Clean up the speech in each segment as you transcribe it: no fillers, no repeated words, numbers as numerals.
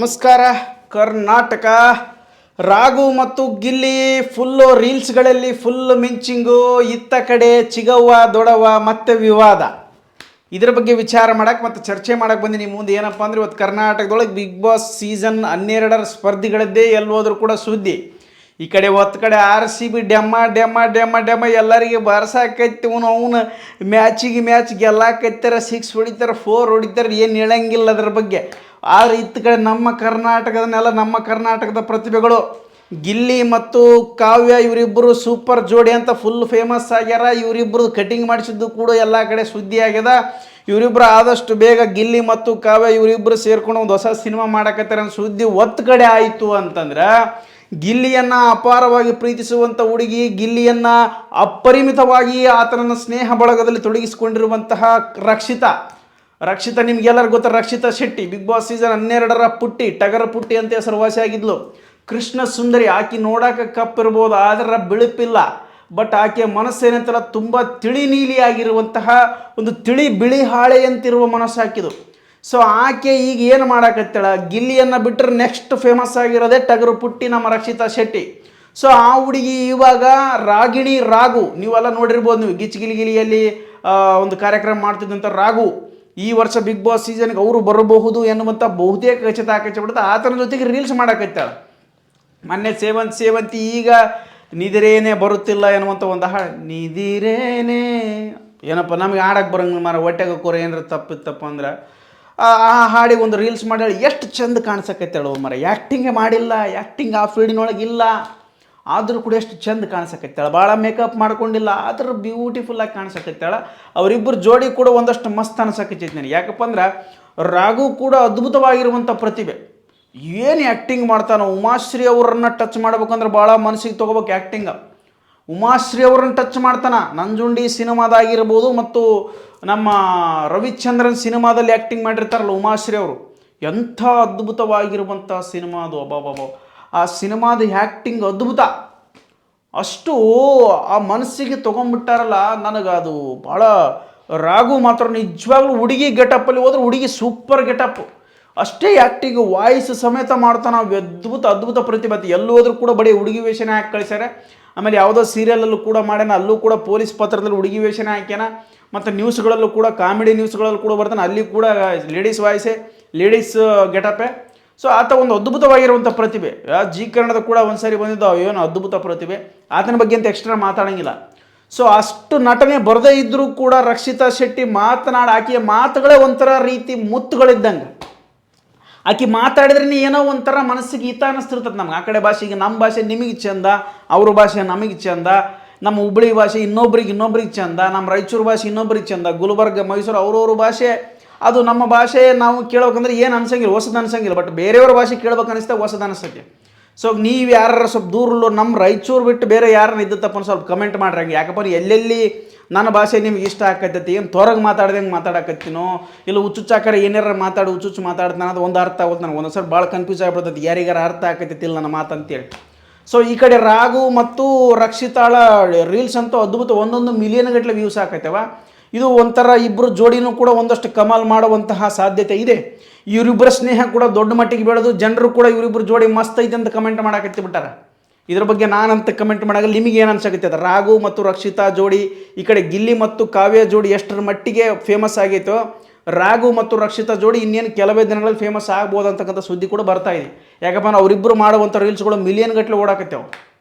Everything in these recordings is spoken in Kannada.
ನಮಸ್ಕಾರ ಕರ್ನಾಟಕ. ರಾಘು ಮತ್ತು ಗಿಲ್ಲಿ ಫುಲ್ಲು ರೀಲ್ಸ್ಗಳಲ್ಲಿ ಫುಲ್ ಮಿಂಚಿಂಗು. ಇತ್ತ ಕಡೆ ಚಿಗವ್ವ ದೊಡವ ಮತ್ತೆ ವಿವಾದ. ಇದ್ರ ಬಗ್ಗೆ ವಿಚಾರ ಮಾಡಕ್ಕೆ ಮತ್ತು ಚರ್ಚೆ ಮಾಡಕ್ಕೆ ಬಂದು ನಿಮ್ಮ ಮುಂದೆ ಏನಪ್ಪ ಅಂದರೆ, ಇವತ್ತು ಕರ್ನಾಟಕದೊಳಗೆ ಬಿಗ್ ಬಾಸ್ ಸೀಸನ್ 12 ಸ್ಪರ್ಧಿಗಳದ್ದೇ ಎಲ್ಲಿ ಹೋದ್ರೂ ಕೂಡ ಸುದ್ದಿ. ಈ ಕಡೆ ಹೊತ್ತು ಕಡೆ RCB ಡೆಮ್ಮ ಡೆಮ್ಮ ಡೆಮ್ಮ ಡೆಮ್ಮ ಎಲ್ಲರಿಗೆ ಬರ್ಸಾಕೈತಿ. ಅವನು ಮ್ಯಾಚ್ ಗೆಲ್ಲಾಕೈತಾರೆ, 6 ಹೊಡಿತಾರೆ, 4 ಹೊಡಿತಾರೆ, ಏನು ಹೇಳಂಗಿಲ್ಲ ಅದ್ರ ಬಗ್ಗೆ. ಆದರೆ ಇತ್ತ ಕಡೆ ನಮ್ಮ ಕರ್ನಾಟಕದ ಪ್ರತಿಭೆಗಳು ಗಿಲ್ಲಿ ಮತ್ತು ಕಾವ್ಯ ಇವರಿಬ್ಬರು ಸೂಪರ್ ಜೋಡಿ ಅಂತ ಫುಲ್ ಫೇಮಸ್ ಆಗ್ಯಾರ. ಇವರಿಬ್ಬರು ಕಟಿಂಗ್ ಮಾಡಿಸಿದ್ದು ಕೂಡ ಎಲ್ಲ ಕಡೆ ಸುದ್ದಿ ಆಗ್ಯದ. ಇವರಿಬ್ಬರು ಆದಷ್ಟು ಬೇಗ ಗಿಲ್ಲಿ ಮತ್ತು ಕಾವ್ಯ ಇವರಿಬ್ಬರು ಸೇರ್ಕೊಂಡು ಒಂದು ಹೊಸ ಸಿನಿಮಾ ಮಾಡಕತ್ತಾರೆ ಅನ್ನೋ ಸುದ್ದಿ ಒತ್ತು ಕಡೆ ಆಯಿತು. ಅಂತಂದ್ರೆ ಗಿಲ್ಲಿಯನ್ನು ಅಪಾರವಾಗಿ ಪ್ರೀತಿಸುವಂಥ ಹುಡುಗಿ, ಗಿಲ್ಲಿಯನ್ನು ಅಪರಿಮಿತವಾಗಿ ಆತನನ್ನು ಸ್ನೇಹ ಬಳಗದಲ್ಲಿ ತೊಡಗಿಸಿಕೊಂಡಿರುವಂತಹ ರಕ್ಷಿತಾ ನಿಮ್ಗೆಲ್ಲರಿಗೂ ಗೊತ್ತಾ. Rakshita Shetty Bigg Boss season 12 ಪುಟ್ಟಿ, ಟಗರ ಪುಟ್ಟಿ ಅಂತ ಹೆಸರುವಾಸಿ ಆಗಿದ್ಲು. ಕೃಷ್ಣ ಸುಂದರಿ, ಆಕೆ ನೋಡೋಕೆ ಕಪ್ಪಿರ್ಬೋದು ಆದರೆ ಬಿಳುಪಿಲ್ಲ. ಬಟ್ ಆಕೆಯ ಮನಸ್ಸೇನಂತಲ್ಲ ತುಂಬ ತಿಳಿ ನೀಲಿ ಆಗಿರುವಂತಹ ಒಂದು ತಿಳಿ ಬಿಳಿ ಹಾಳೆಯಂತಿರುವ ಮನಸ್ಸು ಹಾಕಿದು. ಸೊ ಆಕೆ ಈಗ ಏನು ಮಾಡಕತ್ತಾಳ, ಗಿಲ್ಲಿಯನ್ನು ಬಿಟ್ಟರೆ ನೆಕ್ಸ್ಟ್ ಫೇಮಸ್ ಆಗಿರೋದೇ ಟಗರು ಪುಟ್ಟಿ ನಮ್ಮ ರಕ್ಷಿತಾ ಶೆಟ್ಟಿ. ಸೊ ಆ ಹುಡುಗಿ ಇವಾಗ ರಾಗಿಣಿ ರಾಘು, ನೀವೆಲ್ಲ ನೋಡಿರ್ಬೋದು. ನೀವು ಗಿಲಿಯಲ್ಲಿ ಒಂದು ಕಾರ್ಯಕ್ರಮ ಮಾಡ್ತಿದ್ದಂಥ ರಾಘು ಈ ವರ್ಷ ಬಿಗ್ ಬಾಸ್ ಸೀಸನ್ಗೆ ಅವರು ಬರಬಹುದು ಎನ್ನುವಂಥ ಬಹುತೇಕ ಖಚಿತಪಡುತ್ತೆ. ಆತನ ಜೊತೆಗೆ ರೀಲ್ಸ್ ಮಾಡಕತ್ತಾಳ. ಮೊನ್ನೆ ಸೇವಂತಿ ಈಗ ನಿದಿರೇನೆ ಬರುತ್ತಿಲ್ಲ ಎನ್ನುವಂಥ ಒಂದು ಹಾಡು. ನಿದಿರೇನೆ ಏನಪ್ಪ ನಮಗೆ ಆಡಕ್ಕೆ ಬರಂಗಿಲ್ಲ ಮಾರ, ಹೊಟ್ಟೆಗೆ ಕೂರ ಏನಾರ ತಪ್ಪಿತ್ತಪ್ಪ ಅಂದ್ರೆ ಆ ಹಾಡಿಗೆ ಒಂದು ರೀಲ್ಸ್ ಮಾಡಿ ಎಷ್ಟು ಚಂದ ಕಾಣಿಸಕತ್ತಾಳು ಮರ. ಆ್ಯಕ್ಟಿಂಗೇ ಮಾಡಿಲ್ಲ, ಆ್ಯಕ್ಟಿಂಗ್ ಆ ಫೀಲ್ಡಿನೊಳಗೆ ಇಲ್ಲ, ಆದರೂ ಕೂಡ ಎಷ್ಟು ಚಂದ ಕಾಣಿಸಕತ್ತಾಳ. ಭಾಳ ಮೇಕಪ್ ಮಾಡ್ಕೊಂಡಿಲ್ಲ, ಆದರೂ ಬ್ಯೂಟಿಫುಲ್ಲಾಗಿ ಕಾಣಿಸಕತ್ತಾಳ. ಅವರಿಬ್ಬರು ಜೋಡಿ ಕೂಡ ಒಂದಷ್ಟು ಮಸ್ತ್ ಅನ್ಸಕತ್ತೈತಿ ನನಗೆ. ಯಾಕಪ್ಪ ಅಂದ್ರೆ ರಾಘು ಕೂಡ ಅದ್ಭುತವಾಗಿರುವಂಥ ಪ್ರತಿಭೆ. ಏನು ಆ್ಯಕ್ಟಿಂಗ್ ಮಾಡ್ತಾನೋ. ಉಮಾಶ್ರೀ ಅವರನ್ನು ಟಚ್ ಮಾಡ್ಬೇಕಂದ್ರೆ ಭಾಳ ಮನಸ್ಸಿಗೆ ತೊಗೋಬೇಕು ಆ್ಯಕ್ಟಿಂಗ. ಉಮಾಶ್ರೀ ಅವರನ್ನು ಟಚ್ ಮಾಡ್ತಾನೆ. ನಂಜುಂಡಿ ಸಿನಿಮಾದಾಗಿರ್ಬೋದು ಮತ್ತು ನಮ್ಮ ರವಿಚಂದ್ರನ್ ಸಿನಿಮಾದಲ್ಲಿ ಆ್ಯಕ್ಟಿಂಗ್ ಮಾಡಿರ್ತಾರಲ್ಲ ಉಮಾಶ್ರೀ ಅವರು, ಎಂಥ ಅದ್ಭುತವಾಗಿರುವಂಥ ಸಿನಿಮಾ ಅದು. ಅಬ್ಬಾಬಾಬಾ, ಆ ಸಿನಿಮಾದ ಆ್ಯಕ್ಟಿಂಗ್ ಅದ್ಭುತ. ಅಷ್ಟು ಆ ಮನಸ್ಸಿಗೆ ತೊಗೊಂಡ್ಬಿಟ್ಟಾರಲ್ಲ. ನನಗೆ ಅದು ಭಾಳ ರಾಘು ಮಾತ್ರ ನಿಜವಾಗ್ಲೂ ಹುಡುಗಿ ಗೆಟಪ್ಪಲ್ಲಿ ಹೋದ್ರೆ ಹುಡುಗಿ ಸೂಪರ್ ಗೆಟಪ್. ಅಷ್ಟೇ ಆ್ಯಕ್ಟಿಂಗ್, ವಾಯ್ಸ್ ಸಮೇತ ಮಾಡ್ತಾನೆ. ಅದ್ಭುತ ಪ್ರತಿಭೆ. ಎಲ್ಲೂ ಹೋದ್ರೂ ಕೂಡ ಬರೀ ಹುಡುಗಿ ವೇಷನೇ ಹಾಕಿ ಕಳಿಸ್ಯಾರೆ. ಆಮೇಲೆ ಯಾವುದೋ ಸೀರಿಯಲಲ್ಲೂ ಕೂಡ ಮಾಡ್ಯಾನ, ಅಲ್ಲೂ ಕೂಡ ಪೊಲೀಸ್ ಪಾತ್ರದಲ್ಲಿ ಹುಡುಗಿ ವೇಷನೇ ಹಾಕ್ಯಾನ. ಮತ್ತು ನ್ಯೂಸ್ಗಳಲ್ಲೂ ಕೂಡ ಕಾಮಿಡಿ ನ್ಯೂಸ್ಗಳಲ್ಲೂ ಕೂಡ ಬರ್ತಾನೆ, ಅಲ್ಲಿ ಕೂಡ ಲೇಡೀಸ್ ವಾಯ್ಸೇ, ಲೇಡೀಸ್ ಗೆಟಪೇ. ಸೊ ಆತ ಒಂದು ಅದ್ಭುತವಾಗಿರುವಂಥ ಪ್ರತಿಭೆ. ಜಿ ಕನ್ನಡದ ಕೂಡ ಒಂದು ಸಾರಿ ಬಂದಿದ್ದು, ಏನು ಅದ್ಭುತ ಪ್ರತಿಭೆ. ಆತನ ಬಗ್ಗೆ ಅಂತ ಎಕ್ಸ್ಟ್ರಾ ಮಾತಾಡೋಂಗಿಲ್ಲ. ಸೊ ಅಷ್ಟು ನಟನೆ ಬರದೇ ಇದ್ದರೂ ಕೂಡ ರಕ್ಷಿತಾ ಶೆಟ್ಟಿ ಆಕೆಯ ಮಾತುಗಳೇ ಒಂಥರ ರೀತಿ ಮುತ್ತುಗಳಿದ್ದಂಗೆ. ಆಕೆ ಮಾತಾಡಿದ್ರೆ ಏನೋ ಒಂಥರ ಮನಸ್ಸಿಗೆ ಹಿತ ಅನ್ನಿಸ್ತಿರ್ತದೆ ನಮ್ಗೆ. ಆ ಕಡೆ ಭಾಷೆಗೆ ನಮ್ಮ ಭಾಷೆ ನಿಮಗೆ ಚಂದ, ಅವ್ರ ಭಾಷೆ ನಮಗೆ ಚಂದ, ನಮ್ಮ ಹುಬ್ಬಳ್ಳಿ ಭಾಷೆ ಇನ್ನೊಬ್ರಿಗೆ ಚಂದ, ನಮ್ಮ ರಾಯಚೂರು ಭಾಷೆ ಇನ್ನೊಬ್ರಿಗೆ ಚಂದ, ಗುಲ್ಬರ್ಗ ಮೈಸೂರು ಅವ್ರವ್ರ ಭಾಷೆ ಅದು ನಮ್ಮ ಭಾಷೆ ನಾವು ಕೇಳೋಕಂದ್ರೆ ಏನು ಅನ್ಸಂಗಿಲ್ಲ, ಹೊಸದು ಅನ್ಸಂಗಿಲ್ಲ. ಬಟ್ ಬೇರೆಯವ್ರ ಭಾಷೆ ಕೇಳ್ಬೇಕು ಅನಿಸ್ತಾ ಹೊಸದು ಅನಿಸ್ತೈತಿ. ಸೊ ನೀವು ಯಾರು ಸ್ವಲ್ಪ ದೂರಲ್ಲೋ ನಮ್ಮ ರಾಯಚೂರು ಬಿಟ್ಟು ಬೇರೆ ಯಾರನ್ನ ಇದ್ದತ್ತಪ್ಪ ಸ್ವಲ್ಪ ಕಮೆಂಟ್ ಮಾಡ್ರಿ. ಹಂಗೆ ಯಾಕಪ್ಪ ಎಲ್ಲೆಲ್ಲಿ ನನ್ನ ಭಾಷೆ ನಿಮ್ಗೆ ಇಷ್ಟ ಆಕತ್ತೈತಿ, ಏನು ತೊರಗೆ ಮಾತಾಡ್ದಂಗೆ ಮಾತಾಡಕತ್ತೀನೋ ಇಲ್ಲ ಹುಚ್ಚುಚ್ಚಾಕರೆ ಏನಾರ ಹುಚ್ಚುಚ್ಚು ಮಾತಾಡ್ತಾನೆ, ಅದು ಒಂದು ಅರ್ಥ ಆಗುತ್ತೆ ನನಗೆ. ಒಂದೊಂದು ಸಲ ಭಾಳ ಕನ್ಫ್ಯೂಸ್ ಆಗ್ಬಿಡ್ತೈತಿ, ಯಾರಿಗಾರ ಅರ್ಥ ಆಕತ್ತೈತಿಲ್ಲ ನನ್ನ ಮಾತಂತೇಳಿ. ಸೊ ಈ ಕಡೆ ರಾಘು ಮತ್ತು ರಕ್ಷಿತಾಳ ರೀಲ್ಸ್ ಅಂತೂ ಅದ್ಭುತ, 1 ಮಿಲಿಯನ್ ಗಟ್ಟಲೆ ವ್ಯೂಸ್ ಆಕೈತವ. ಇದು ಒಂಥರ ಇಬ್ಬರು ಜೋಡಿನೂ ಕೂಡ ಒಂದಷ್ಟು ಕಮಾಲ್ ಮಾಡುವಂತಹ ಸಾಧ್ಯತೆ ಇದೆ. ಇವರಿಬ್ಬರ ಸ್ನೇಹ ಕೂಡ ದೊಡ್ಡ ಮಟ್ಟಿಗೆ ಬೆಳೆದು ಜನರು ಕೂಡ ಇವರಿಬ್ಬರು ಜೋಡಿ ಮಸ್ತ್ ಐತೆ ಅಂತ ಕಮೆಂಟ್ ಮಾಡಕತ್ತಿ ಬಿಟ್ಟಾರ. ಇದ್ರ ಬಗ್ಗೆ ನಾನಂತ ಕಮೆಂಟ್ ಮಾಡಾಗ ನಿಮಗೆ ಏನು ಅನ್ಸಕತ್ತೆ? ರಾಘು ಮತ್ತು ರಕ್ಷಿತಾ ಜೋಡಿ, ಈ ಕಡೆ ಗಿಲ್ಲಿ ಮತ್ತು ಕಾವ್ಯ ಜೋಡಿ ಎಷ್ಟರ ಮಟ್ಟಿಗೆ ಫೇಮಸ್ ಆಗೈತೋ, ರಾಘು ಮತ್ತು ರಕ್ಷಿತಾ ಜೋಡಿ ಇನ್ನೇನು ಕೆಲವೇ ದಿನಗಳಲ್ಲಿ ಫೇಮಸ್ ಆಗ್ಬೋದು ಅಂತಕ್ಕಂಥ ಸುದ್ದಿ ಕೂಡ ಬರ್ತಾ ಇದೆ. ಯಾಕಪ್ಪ ಅಂದ್ರೆ ಅವರಿಬ್ಬರು ಮಾಡುವಂಥ ರೀಲ್ಸ್ಗಳು ಮಿಲಿಯನ್ ಗಟ್ಟಲೆ ಓಡಾಕತ್ತೇವೆ.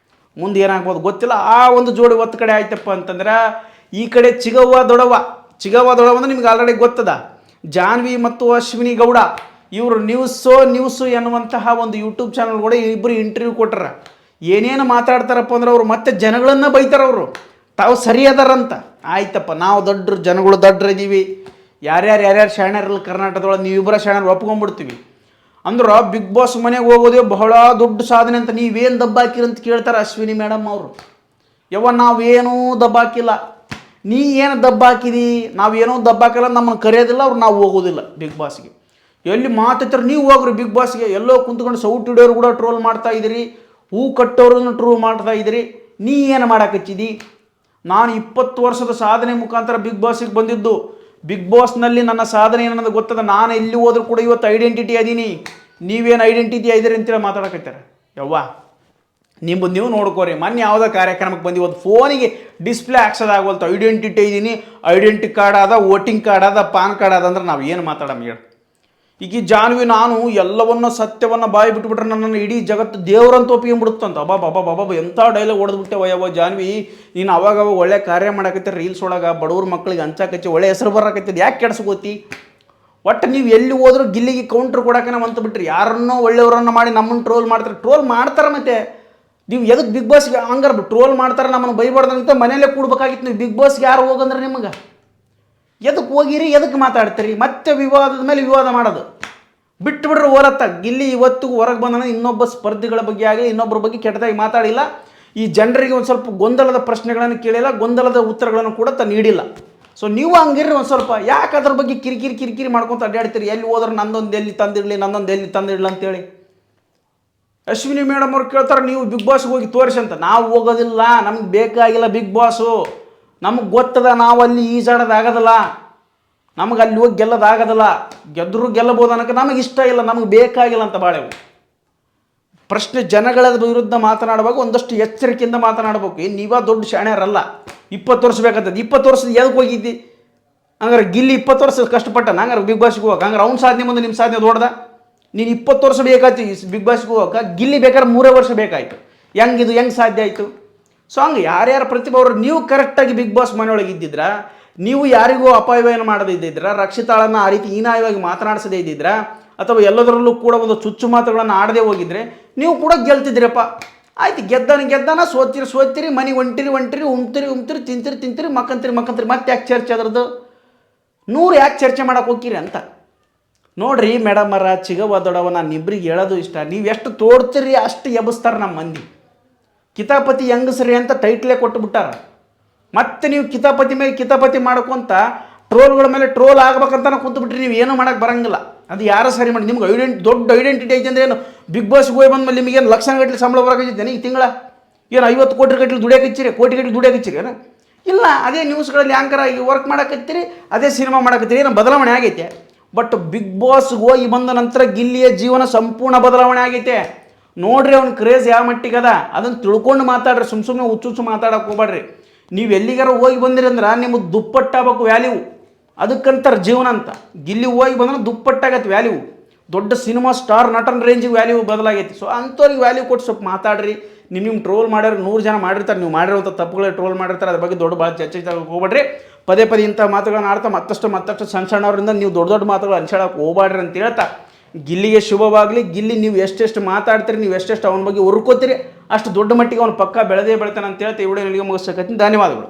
ಮುಂದೆ ಏನಾಗ್ಬೋದು ಗೊತ್ತಿಲ್ಲ. ಆ ಒಂದು ಜೋಡಿ ಒತ್ತು ಕಡೆ ಆಯ್ತಪ್ಪ ಅಂತಂದ್ರೆ, ಈ ಕಡೆ ಚಿಗವ್ವ ದೊಡವ ಅಂದ್ರೆ ನಿಮ್ಗೆ ಆಲ್ರೆಡಿ ಗೊತ್ತದ. ಜಾನ್ವಿ ಮತ್ತು ಅಶ್ವಿನಿ ಗೌಡ ಇವರು ನ್ಯೂಸು ಎನ್ನುವಂತಹ ಒಂದು ಯೂಟ್ಯೂಬ್ ಚಾನಲ್ ಕೂಡ ಇಬ್ಬರು ಇಂಟರ್ವ್ಯೂ ಕೊಟ್ಟರ. ಏನೇನು ಮಾತಾಡ್ತಾರಪ್ಪ ಅಂದ್ರೆ ಅವರು ಮತ್ತೆ ಜನಗಳನ್ನು ಬೈತಾರೆ. ಅವರು ತಾವು ಸರಿ ಅದಾರಂತ. ಆಯ್ತಪ್ಪ, ನಾವು ಜನಗಳು ದೊಡ್ಡರಿದ್ದೀವಿ, ಯಾರ್ಯಾರು ಶಾಣರಲ್ಲ ಕರ್ನಾಟಕದೊಳಗೆ, ನೀವಿಬ್ಬರ ಶಾಣರು ಒಪ್ಕೊಂಡ್ಬಿಡ್ತೀವಿ ಅಂದ್ರೆ ಬಿಗ್ ಬಾಸ್ ಮನೆಗೆ ಹೋಗೋದೇ ಬಹಳ ದೊಡ್ಡ ಸಾಧನೆ ಅಂತ. ನೀವೇನು ದಬ್ಬಾಕಿರಂತ ಕೇಳ್ತಾರೆ ಅಶ್ವಿನಿ ಮೇಡಮ್ ಅವರು. ನಾವೇನೂ ದಬ್ಬಾಕಿಲ್ಲ, ನೀ ಏನು ದಬ್ಬಾಕಿದಿ, ನಾವೇನೋ ದಬ್ಬಾಕಿಲ್ಲ, ನಮ್ಮನ್ನು ಕರೆಯೋದಿಲ್ಲ, ಅವ್ರು ನಾವು ಹೋಗೋದಿಲ್ಲ ಬಿಗ್ ಬಾಸ್ಗೆ. ಎಲ್ಲಿ ಮಾತಾಡ್ತಾರೆ ನೀವು ಹೋಗ್ರಿ ಬಿಗ್ ಬಾಸ್ಗೆ. ಎಲ್ಲೋ ಕುಂತ್ಕೊಂಡು ಸೌಟ್ ಹಿಡಿಯೋರು ಕೂಡ ಟ್ರೋಲ್ ಮಾಡ್ತಾ ಇದ್ದೀರಿ, ಹೂ ಕಟ್ಟೋರನ್ನು ಟ್ರೋಲ್ ಮಾಡ್ತಾ ಇದ್ದೀರಿ. ನೀ ಏನು ಮಾಡಾಕಚ್ಚಿದಿ? ನಾನು 20 ವರ್ಷದ ಸಾಧನೆ ಮುಖಾಂತರ ಬಿಗ್ ಬಾಸಿಗೆ ಬಂದಿದ್ದು. ಬಿಗ್ ಬಾಸ್ನಲ್ಲಿ ನನ್ನ ಸಾಧನೆ ಏನನ್ನೋದು ಗೊತ್ತದ. ನಾನು ಎಲ್ಲಿ ಹೋದ್ರೂ ಕೂಡ ಇವತ್ತು ಐಡೆಂಟಿಟಿ ಅದೀನಿ. ನೀವೇನು ಐಡೆಂಟಿಟಿ ಇದ್ದೀರಿ ಅಂತೇಳಿ ಮಾತಾಡಕತ್ತಾರೆ. ಯವ್ವ ನಿಮ್ಮದು ನೀವು ನೋಡ್ಕೋರಿ. ಮೊನ್ನೆ ಯಾವುದೋ ಕಾರ್ಯಕ್ರಮಕ್ಕೆ ಬಂದು ಇವತ್ತು ಫೋನಿಗೆ ಡಿಸ್ಪ್ಲೇ ಹಾಕ್ಸೋದಾಗೋಲ್ತು. ಐಡೆಂಟಿಟಿ ಇದ್ದೀನಿ, ಐಡೆಂಟಿ ಕಾರ್ಡ್ ಅದ, ವೋಟಿಂಗ್ ಕಾರ್ಡ್ ಅದ, ಪಾನ್ ಕಾರ್ಡ್ ಅದ ಅಂದ್ರೆ ನಾವು ಏನು ಮಾತಾಡೋಣ ಹೇಳಿ. ಈಗ ಈ ಜಾನ್ವಿ ನಾನು ಎಲ್ಲವನ್ನ ಸತ್ಯವನ್ನು ಬಾಯಿ ಬಿಟ್ಬಿಟ್ರೆ ನನ್ನನ್ನು ಇಡೀ ಜಗತ್ತು ದೇವರಂತ ಒಪ್ಪಿಕೊಂಡ್ಬಿಡುತ್ತಂತ. ಅಬ್ಬಾ ಎಂಥ ಡೈಲಾಗ್ ಹೊಡೆದ್ಬಿಟ್ಟೆ ವಯವ ಜಾನ್ವಿ. ನೀನು ಅವಾಗ ಒಳ್ಳೆ ಕಾರ್ಯ ಮಾಡಕತ್ತಿ, ರೀಲ್ಸ್ ಒಳಗೆ ಬಡವ್ರ ಮಕ್ಕಳಿಗೆ ಹಂಚಾಕಚ್ಚಿ ಒಳ್ಳೆ ಹೆಸರು ಬರಕತ್ತಿದ್ದು ಯಾಕೆ ಕೆಡ್ಸ್ಕೋತಿ? ಒಟ್ಟು ನೀವು ಎಲ್ಲಿ ಹೋದ್ರೂ ಗಿಲ್ಲಿಗೆ ಕೌಂಟ್ರ್ ಕೊಡೋಕೆ ನಾವು ಅಂತ ಬಿಟ್ರಿ. ಯಾರನ್ನೋ ಒಳ್ಳೆಯವರನ್ನು ಮಾಡಿ ನಮ್ಮನ್ನು ಟ್ರೋಲ್ ಮಾಡ್ತಾರೆ. ಮತ್ತೆ ನೀವು ಎದಕ್ಕೆ ಬಿಗ್ ಬಾಸ್ಗೆ ಹಂಗಾರ ಟ್ರೋಲ್ ಮಾಡ್ತಾರೆ, ನಮ್ಮನ್ನು ಬೈಬಾರ್ದಂತ ಮನೇಲೇ ಕೂಡ್ಬೇಕಾಗಿತ್ತು. ನೀವು ಬಿಗ್ ಬಾಸ್ಗೆ ಯಾರು ಹೋಗಂದ್ರೆ ನಿಮಗೆ ಎದಕ್ಕೆ ಹೋಗಿರಿ, ಎದಕ್ಕೆ ಮಾತಾಡ್ತೀರಿ? ಮತ್ತೆ ವಿವಾದದ ಮೇಲೆ ವಿವಾದ ಮಾಡೋದು ಬಿಟ್ಟುಬಿಡ್ರಿ. ಹೊರತ್ತ ಗಿಲ್ಲಿ ಇವತ್ತಿಗೂ ಹೊರಗೆ ಬಂದ ಇನ್ನೊಬ್ಬ ಸ್ಪರ್ಧಿಗಳ ಬಗ್ಗೆ ಆಗಲಿ ಇನ್ನೊಬ್ಬರ ಬಗ್ಗೆ ಕೆಟ್ಟದಾಗಿ ಮಾತಾಡಿಲ್ಲ. ಈ ಜನರಿಗೆ ಒಂದು ಸ್ವಲ್ಪ ಗೊಂದಲದ ಪ್ರಶ್ನೆಗಳನ್ನು ಕೇಳಿಲ್ಲ, ಗೊಂದಲದ ಉತ್ತರಗಳನ್ನು ಕೂಡ ನೀಡಿಲ್ಲ. ಸೊ ನೀವು ಹಂಗಿರ್ರಿ ಒಂದು ಸ್ವಲ್ಪ. ಯಾಕೆ ಅದ್ರ ಬಗ್ಗೆ ಕಿರಿಕಿರಿ ಮಾಡ್ಕೊತ ಅಡ್ಡಾಡ್ತೀರಿ? ಎಲ್ಲಿ ಹೋದ್ರೆ ನಂದೊಂದು ಎಲ್ಲಿ ತಂದಿಡಲಿ ಅಂತೇಳಿ. ಅಶ್ವಿನಿ ಮೇಡಮ್ ಅವ್ರು ಕೇಳ್ತಾರೆ ನೀವು ಬಿಗ್ ಬಾಸ್ಗೆ ಹೋಗಿ ತೋರಿಸಿ ಅಂತ. ನಾವು ಹೋಗೋದಿಲ್ಲ, ನಮ್ಗೆ ಬೇಕಾಗಿಲ್ಲ ಬಿಗ್ ಬಾಸು. ನಮಗೆ ಗೊತ್ತದ ನಾವು ಅಲ್ಲಿ ಈಜಾಡೋದಾಗೋದಿಲ್ಲ, ನಮಗೆ ಅಲ್ಲಿ ಹೋಗಿ ಗೆಲ್ಲೋದಾಗೋದಿಲ್ಲ. ಗೆದ್ದರೂ ಗೆಲ್ಲಬೋದು ಅನ್ನೋಕ್ಕೆ ನಮಗೆ ಇಷ್ಟ ಇಲ್ಲ, ನಮಗೆ ಬೇಕಾಗಿಲ್ಲ ಅಂತ ಬಾಳೆವು. ಪ್ರಶ್ನೆ ಜನಗಳ ವಿರುದ್ಧ ಮಾತನಾಡುವಾಗ ಒಂದಷ್ಟು ಎಚ್ಚರಿಕೆಯಿಂದ ಮಾತನಾಡಬೇಕು. ಏನು ನೀವ ದೊಡ್ಡ ಶಾಣ್ಯರಲ್ಲ. 20 ವರ್ಷ ಬೇಕಂತದ್ದು. 20 ವರ್ಷದ ಎದಕ್ಕೆ ಹೋಗಿದ್ದಿ? ಹಂಗಾರೆ ಗಿಲ್ಲಿ 20 ವರ್ಷ ಕಷ್ಟಪಟ್ಟ ಹಂಗಾರೆ ಬಿಗ್ ಬಾಸ್ಗೆ ಹೋಗಕ್ಕೆ? ಹಂಗಾರೆ ಅವ್ನ ಸಾಧನೆ ಮುಂದೆ ನಿಮ್ಮ ಸಾಧನೆ ದೊಡ್ಡದ? ನೀನು 20 ವರ್ಷ ಬೇಕಾಯ್ತು ಬಿಗ್ ಬಾಸ್ಗೆ ಹೋಗಕ್ಕೆ, ಗಿಲ್ಲಿ ಬೇಕಾದ್ರೆ 3 ವರ್ಷ ಬೇಕಾಯಿತು. ಹೆಂಗೆ ಸಾಧ್ಯ ಆಯಿತು? ಸೊ ಹಂಗೆ ಯಾರ್ಯಾರ ಪ್ರತಿಭೆ ಅವರು ನೀವು ಕರೆಕ್ಟಾಗಿ ಬಿಗ್ ಬಾಸ್ ಮನೆಯೊಳಗೆ ಇದ್ದಿದ್ರ, ನೀವು ಯಾರಿಗೂ ಅಪಾಯವನ್ನು ಮಾಡದಿದ್ದಿದ್ರ, ರಕ್ಷಿತಾಳನ್ನು ಆ ರೀತಿ ಹೀನಾಯವಾಗಿ ಮಾತನಾಡಿಸದೇ ಇದ್ದಿದ್ರ, ಅಥವಾ ಎಲ್ಲದರಲ್ಲೂ ಕೂಡ ಒಂದು ಚುಚ್ಚು ಮಾತುಗಳನ್ನು ಆಡದೆ ಹೋಗಿದ್ರೆ ನೀವು ಕೂಡ ಗೆಲ್ತಿದ್ರಪ್ಪ. ಆಯ್ತು, ಗೆದ್ದಾನ ಸೋತಿರಿ ಮನೆ ಒಂಟಿರಿ ಉಮ್ತಿರಿ ತಿಂತಿರಿ ಮಕ್ಕಂತಿರಿ ಮತ್ತೆ ಯಾಕೆ ಚರ್ಚೆ ಅದ್ರದ್ದು 100 ಯಾಕೆ ಚರ್ಚೆ ಮಾಡೋಕೆ ಹೋಗಿರಿ ಅಂತ ನೋಡ್ರಿ. ಮೇಡಮರ ಚಿಗವ ದೊಡವ ನಾನು ಇಬ್ಬರಿಗೆ ಹೇಳೋದು ಇಷ್ಟ. ನೀವು ಎಷ್ಟು ತೋಡ್ತೀರಿ ಅಷ್ಟು ಎಬ್ಬಿಸ್ತಾರೆ ನಮ್ಮ ಮಂದಿ. ಕಿತಾಪತಿ ಹೆಂಗಸ್ರಿ ಅಂತ ಟೈಟ್ಲೇ ಕೊಟ್ಟುಬಿಟ್ಟಾರ. ಮತ್ತೆ ನೀವು ಕಿತಾಪತಿ ಮಾಡ್ಕೊಂತ ಟ್ರೋಲ್ಗಳ ಮೇಲೆ ಟ್ರೋಲ್ ಆಗ್ಬೇಕಂತ ಕೂತ್ಬಿಟ್ರಿ. ನೀವು ಏನೂ ಮಾಡೋಕ್ಕೆ ಬರಂಗಿಲ್ಲ. ಅದು ಯಾರು ಸರಿ ಮಾಡಿ. ನಿಮ್ಗೆ ದೊಡ್ಡ ಐಡೆಂಟಿಟಿ ಐತೆ ಅಂದ್ರೆ ಏನು? ಬಿಗ್ ಬಾಸ್ಗೆ ಹೋಗಿ ಬಂದ ಮೇಲೆ ನಿಮಗೇನು ಲಕ್ಷಗಟ್ಟಲೆ ಸಂಬಳ ಬರೋಕೈತೆ ಈ ತಿಂಗಳ? ಏನು 50 ಕೋಟಿ ಗಟ್ಟಲೆ ದುಡಿಯೋಕೆ ದುಡಿಯೋಕೆ ಏನು ಇಲ್ಲ. ಅದೇ ನ್ಯೂಸ್ಗಳಲ್ಲಿ ಆ್ಯಂಕರ್ ಆಗಿ ವರ್ಕ್ ಮಾಡಕತ್ತೀರಿ, ಅದೇ ಸಿನಿಮಾ ಮಾಡಕತ್ತೀರಿ. ಏನೋ ಬದಲಾವಣೆ ಆಗೈತೆ. ಬಟ್ ಬಿಗ್ ಬಾಸ್ಗೆ ಹೋಗಿ ಬಂದ ನಂತರ ಗಿಲ್ಲಿಯ ಜೀವನ ಸಂಪೂರ್ಣ ಬದಲಾವಣೆ ಆಗೈತೆ. ನೋಡ್ರಿ ಅವ್ನ ಕ್ರೇಜ್ ಯಾವ ಮಟ್ಟಿಗೆ ಅದ ಅದನ್ನು ತಿಳ್ಕೊಂಡು ಮಾತಾಡ್ರಿ. ಸುಮ್ಮನೆ ಹುಚ್ಚು ಮಾತಾಡೋಕೆ ಹೋಗ್ಬೇಡ್ರಿ. ನೀವು ಎಲ್ಲಿಗಾರ ಹೋಗಿ ಬಂದಿರಿ ಅಂದ್ರೆ ನಿಮಗೆ ದುಪ್ಪಟ್ಟಾಗಬೇಕು ವ್ಯಾಲ್ಯೂ. ಅದಕ್ಕಂತಾರೆ ಜೀವನ ಅಂತ. ಗಿಲ್ಲಿ ಹೋಗಿ ಬಂದ್ರೆ ದುಪ್ಪಟ್ಟಾಗತ್ತೆ ವ್ಯಾಲ್ಯೂ. ದೊಡ್ಡ ಸಿನಿಮಾ ಸ್ಟಾರ್ ನಟನ ರೇಂಜಿಗೆ ವ್ಯಾಲ್ಯೂ ಬದಲಾಗೈತಿ. ಸೊ ಅಂಥವ್ರಿಗೆ ವ್ಯಾಲ್ಯೂ ಕೊಟ್ಟು ಸ್ವಲ್ಪ ಮಾತಾಡ್ರಿ. ನಿಮ್ಮ ಟ್ರೋಲ್ ಮಾಡ್ಯಾರ 100 ಜನ ಮಾಡಿರ್ತಾರೆ. ನೀವು ಮಾಡಿರೋಂಥ ತಪ್ಪುಗಳೇ ಟ್ರೋಲ್ ಮಾಡಿರ್ತಾರೆ. ಅದ್ರ ಬಗ್ಗೆ ಭಾಳ ಚರ್ಚೆ ಹೋಗ್ಬೇಡ್ರಿ. ಪದೇ ಇಂಥ ಮಾತುಗಳನ್ನ ಆಡ್ತಾ ಮತ್ತಷ್ಟು ಸಣ್ಣವರಿಂದ ನೀವು ದೊಡ್ಡ ಮಾತುಗಳು ಅನ್ಸಾಡಕ್ಕೆ ಹೋಗ್ಬೇಡ್ರಿ ಅಂತ ಹೇಳ್ತಾ, ಗಿಲ್ಲಿಗೆ ಶುಭವಾಗಲಿ. ಗಿಲ್ಲಿ ನೀವು ಎಷ್ಟೆಷ್ಟು ಮಾತಾಡ್ತೀರಿ, ನೀವು ಎಷ್ಟೆಷ್ಟು ಅವನ ಬಗ್ಗೆ ಹುರ್ಕೋತೀರಿ, ಅಷ್ಟು ದೊಡ್ಡ ಮಟ್ಟಿಗೆ ಅವನು ಪಕ್ಕ ಬೆಳೆದೇ ಬೆಳಿತಾನೆ ಅಂತ ಹೇಳ್ತಾ ಈ ವಿಡಿಯೋ ನಿಮಗೆ ಮುಗಿಸಕತ್ತೀನಿ. ಧನ್ಯವಾದಗಳು.